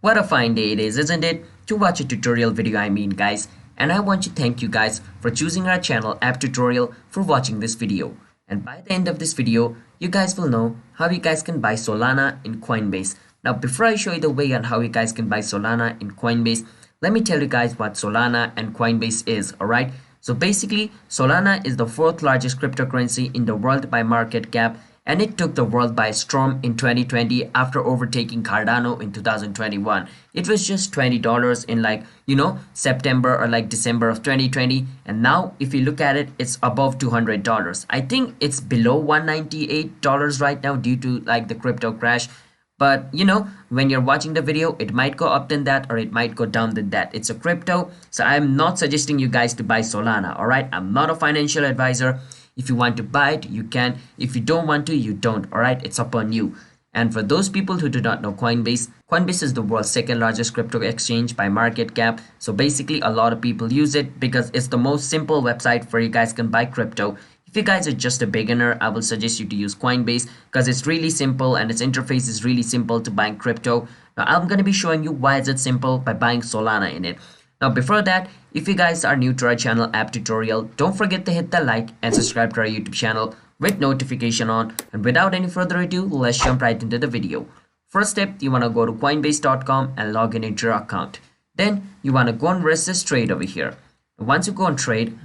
What a fine day it is, isn't it? To watch a tutorial video, guys. And I want to thank you guys for choosing our channel App Tutorial for watching this video. And by the end of this video, you guys will know how you guys can buy Solana in Coinbase. Now, before I show you the way on how you guys can buy Solana in Coinbase, let me tell you guys what Solana and Coinbase is, alright? So basically, Solana is the fourth largest cryptocurrency in the world by market cap, and it took the world by storm in 2020 after overtaking Cardano in 2021. It was just $20 in September or December of 2020, and now if you look at it, it's above $200. I think it's below $198 right now due to the crypto crash. But when you're watching the video, it might go up than that or it might go down than that. It's a crypto, so I'm not suggesting you guys to buy Solana, alright? I'm not a financial advisor. If you want to buy it, you can. If you don't want to, you don't, alright? It's up on you. And for those people who do not know Coinbase, Coinbase is the world's second largest crypto exchange by market cap. So basically, a lot of people use it because it's the most simple website where you guys can buy crypto. If you guys are just a beginner, I will suggest you to use Coinbase because it's really simple and its interface is really simple to buying crypto. Now, I'm going to be showing you why is it simple by buying Solana in it. Now, before that, if you guys are new to our channel App Tutorial, don't forget to hit the like and subscribe to our YouTube channel with notification on. And without any further ado, let's jump right into the video. First step, you want to go to coinbase.com and log in into your account. Then you want to go on where it says trade over here. Once you go on trade,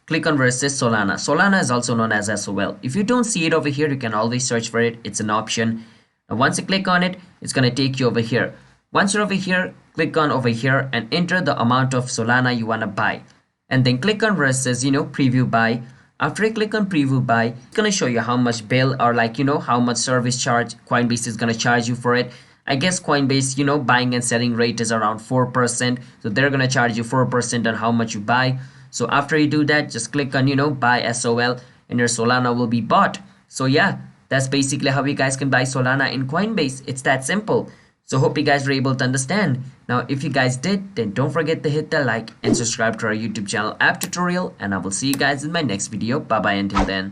click on where it says Solana. Solana is also known as SOL. If you don't see it over here, you can always search for it. It's an option. And once you click on it, it's going to take you over here. Once you're over here, click on over here and enter the amount of Solana you want to buy. And then click on where it says, preview buy. After you click on preview buy, it's going to show you how much bill or how much service charge Coinbase is going to charge you for it. I guess Coinbase, buying and selling rate is around 4%. So they're going to charge you 4% on how much you buy. So after you do that, just click on, buy SOL and your Solana will be bought. So yeah, that's basically how you guys can buy Solana in Coinbase. It's that simple. So hope you guys were able to understand. Now, if you guys did, then don't forget to hit the like and subscribe to our YouTube channel App Tutorial. And I will see you guys in my next video. Bye bye until then.